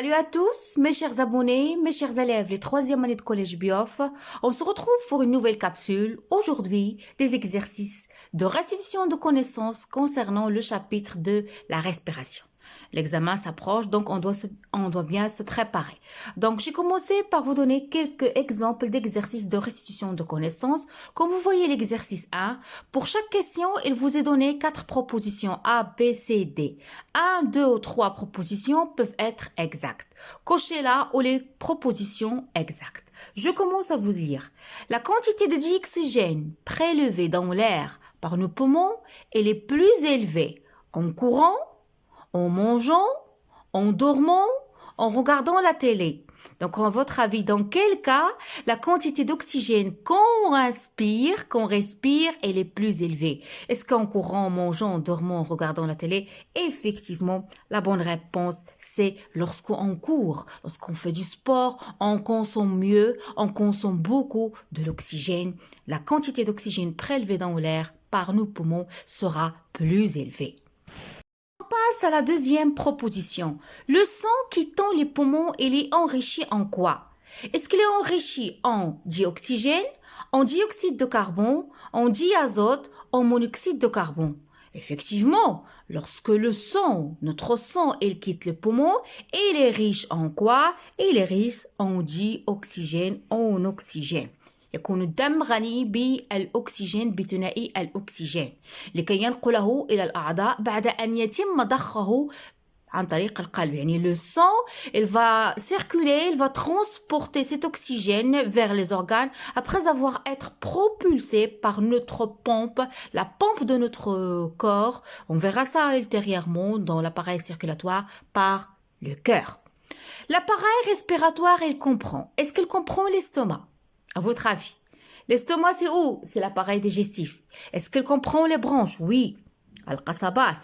Salut à tous, mes chers abonnés, mes chers élèves, les troisième années de collège Biof. On se retrouve pour une nouvelle capsule. Aujourd'hui, des exercices de restitution de connaissances concernant le chapitre de la respiration. L'examen s'approche, donc on doit bien se préparer. Donc, j'ai commencé par vous donner quelques exemples d'exercices de restitution de connaissances. Comme vous voyez l'exercice 1, pour chaque question, il vous est donné 4 propositions A, B, C, D. 1, 2 ou 3 propositions peuvent être exactes. Cochez là où les propositions exactes. Je commence à vous lire. La quantité de dioxygène prélevée dans l'air par nos poumons est les plus élevée en courant, en mangeant, en dormant, en regardant la télé. Donc, à votre avis, dans quel cas la quantité d'oxygène qu'on inspire, qu'on respire, est les plus élevée? Est-ce qu'en courant, en mangeant, en dormant, en regardant la télé? Effectivement, la bonne réponse, c'est lorsqu'on court, lorsqu'on fait du sport, on consomme mieux, on consomme beaucoup de l'oxygène. La quantité d'oxygène prélevée dans l'air par nos poumons sera plus élevée. Passe à la deuxième proposition. Le sang quittant les poumons, il est enrichi en quoi? Est-ce qu'il est enrichi en dioxygène, en dioxyde de carbone, en diazote, en monoxyde de carbone? Effectivement, lorsque le sang, notre sang, il quitte le poumon, il est riche en quoi? Il est riche en dioxygène, en oxygène. يكون الدم غني بالأكسجين بثنائي الأكسجين لكي ينقله إلى الأعضاء بعد أن يتم ضخه عن طريق القلب. يعني le sang, il va circuler, il va transporter cet oxygène vers les organes après avoir été propulsé par notre pompe, la pompe de notre corps. On verra ça ultérieurement dans l'appareil circulatoire par le cœur. L'appareil respiratoire, il comprend. Est-ce qu'il comprend l'estomac? À votre avis, l'estomac, c'est où? C'est l'appareil digestif. Est-ce qu'il comprend les branches? Oui. Al-qasabat.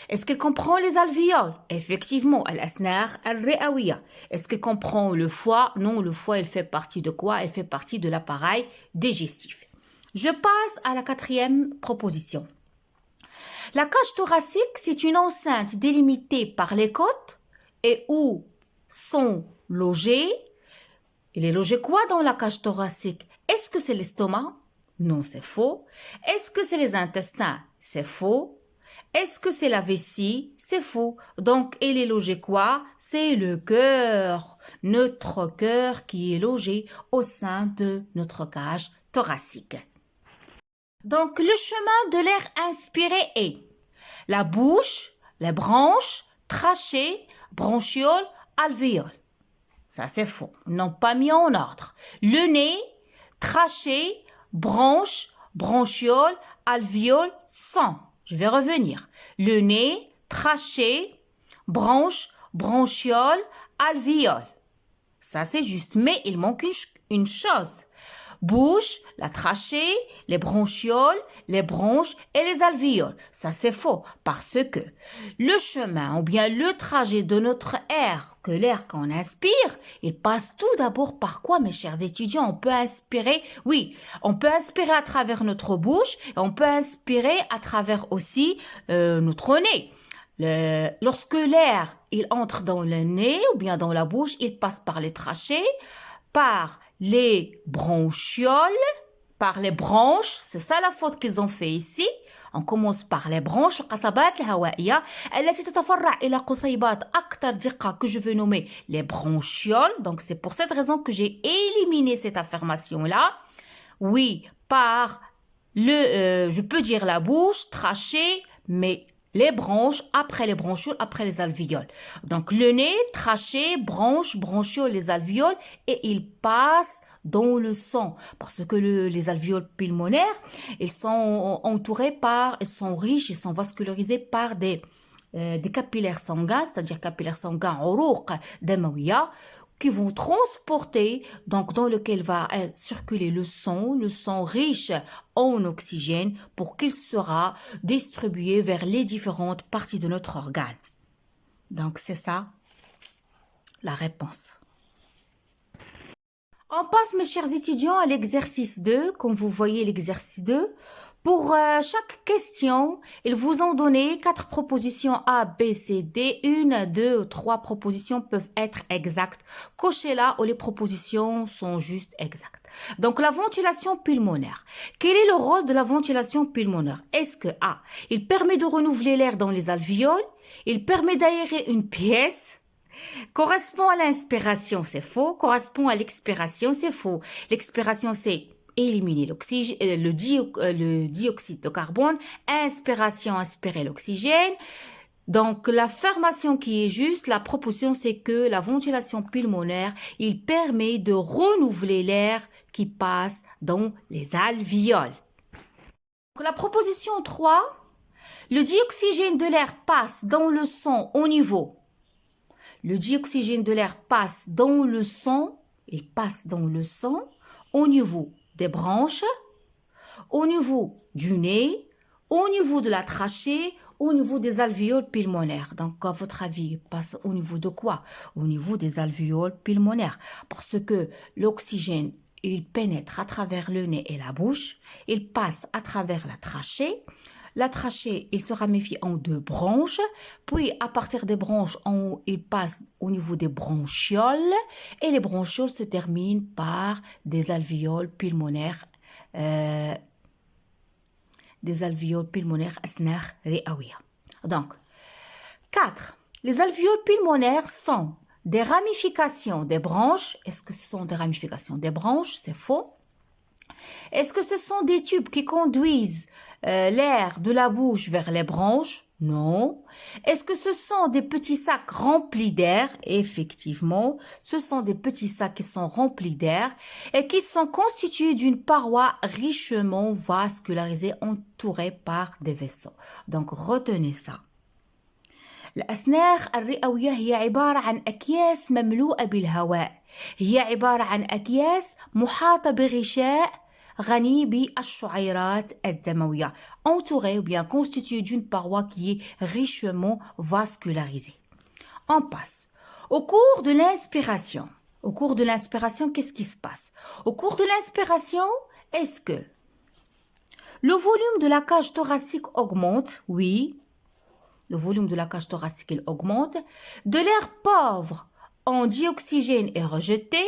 Est-ce qu'il comprend les alvéoles? Effectivement, al-asnar al-ri'awiya. Est-ce qu'il comprend le foie? Non, le foie, il fait partie de quoi? Il fait partie de l'appareil digestif. Je passe à la quatrième proposition. La cage thoracique, c'est une enceinte délimitée par les côtes et où sont logés. Il est logé quoi dans la cage thoracique? Est-ce que c'est l'estomac? Non, c'est faux. Est-ce que c'est les intestins? C'est faux. Est-ce que c'est la vessie? C'est faux. Donc, il est logé quoi? C'est le cœur. Notre cœur qui est logé au sein de notre cage thoracique. Donc, le chemin de l'air inspiré est la bouche, les branches, trachée, bronchiole, alvéole. Ça, c'est faux. Ils n'ont pas mis en ordre. Le nez, trachée, branche, bronchiole, alvéole, sang. Je vais revenir. Le nez, trachée, branche, bronchiole, alvéole. Ça, c'est juste. Mais il manque une chose. Bouche, la trachée, les bronchioles, les bronches et les alvéoles. Ça, c'est faux parce que le chemin ou bien le trajet de notre air, que l'air qu'on inspire, il passe tout d'abord par quoi, mes chers étudiants? On peut inspirer, oui, on peut inspirer à travers notre bouche et on peut inspirer à travers aussi notre nez. Lorsque l'air, il entre dans le nez ou bien dans la bouche, il passe par les trachées, par les bronchioles, par les branches. C'est ça la faute qu'ils ont fait ici. On commence par les branches, القصبات الهوائية التي تتفرع إلى قصيبات أكثر دقة que je vais nommer les bronchioles. Donc c'est pour cette raison que j'ai éliminé cette affirmation-là. Oui, par je peux dire la bouche, trachée, mais les branches, après les bronchioles, après les alvéoles. Donc, le nez, trachée, branche, bronchioles, les alvéoles, et ils passent dans le sang. Parce que les alvéoles pulmonaires, ils sont entourés ils sont riches, ils sont vascularisés par des capillaires sanguins, c'est-à-dire capillaires sanguins, uruq, damawiya, qui vont transporter, donc dans lequel va circuler le sang riche en oxygène pour qu'il sera distribué vers les différentes parties de notre organe. Donc c'est ça la réponse. On passe, mes chers étudiants, à l'exercice 2. Comme vous voyez, l'exercice 2. Pour chaque question, ils vous ont donné 4 propositions A, B, C, D. 1, 2 ou 3 propositions peuvent être exactes. Cochez là où les propositions sont juste exactes. Donc, la ventilation pulmonaire. Quel est le rôle de la ventilation pulmonaire? Est-ce que A, il permet de renouveler l'air dans les alvéoles? Il permet d'aérer une pièce? Correspond à l'inspiration, c'est faux. Correspond à l'expiration, c'est faux. L'expiration, c'est éliminer l'oxygène, le dioxyde de carbone. Inspiration, aspirer l'oxygène. Donc, l'affirmation qui est juste, la proposition, c'est que la ventilation pulmonaire, il permet de renouveler l'air qui passe dans les alvéoles. Donc, la proposition 3, le dioxygène de l'air passe dans le sang au niveau. Le dioxygène de l'air passe dans le sang, il passe dans le sang au niveau des branches, au niveau du nez, au niveau de la trachée, au niveau des alvéoles pulmonaires. Donc, à votre avis, il passe au niveau de quoi? Au niveau des alvéoles pulmonaires. Parce que l'oxygène, il pénètre à travers le nez et la bouche, il passe à travers la trachée. La trachée, il se ramifie en 2 branches, puis à partir des branches, il passe au niveau des bronchioles, et les bronchioles se terminent par des alvéoles pulmonaires, أسنان رئوية. Donc, 4. Les alvéoles pulmonaires sont des ramifications des branches. Est-ce que ce sont des ramifications des branches? C'est faux. Est-ce que ce sont des tubes qui conduisent l'air de la bouche vers les branches? Non. Est-ce que ce sont des petits sacs remplis d'air? Effectivement, ce sont des petits sacs qui sont remplis d'air et qui sont constitués d'une paroi richement vascularisée entourée par des vaisseaux. Donc, retenez ça. الأسنان الرئوية هي عبارة عن أكياس مملوءة بالهواء. هي عبارة عن أكياس محاطة بغشاء غني بالشعيرات الدموية, entourée ou bien constituée d'une paroi qui est richement vascularisée. On passe. Au cours de l'inspiration. Au cours de l'inspiration, qu'est-ce qui se passe? Au cours de l'inspiration, est-ce que le volume de la cage thoracique augmente? Oui. Le volume de la cage thoracique il augmente. De l'air pauvre en dioxygène est rejeté.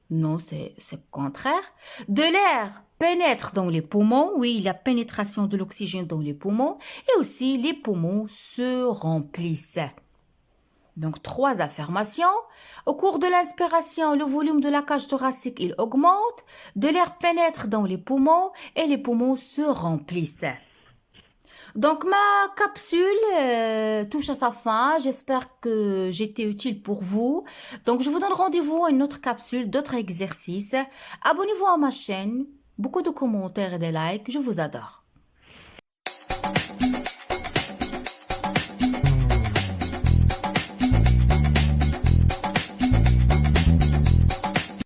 Non, c'est le contraire. De l'air pénètre dans les poumons. Oui, il y a pénétration de l'oxygène dans les poumons. Et aussi, les poumons se remplissent. Donc, 3 affirmations. Au cours de l'inspiration, le volume de la cage thoracique, il augmente. De l'air pénètre dans les poumons et les poumons se remplissent. Donc, ma capsule touche à sa fin. J'espère que j'étais utile pour vous. Donc, je vous donne rendez-vous à une autre capsule, d'autres exercices. Abonnez-vous à ma chaîne. Beaucoup de commentaires et des likes. Je vous adore.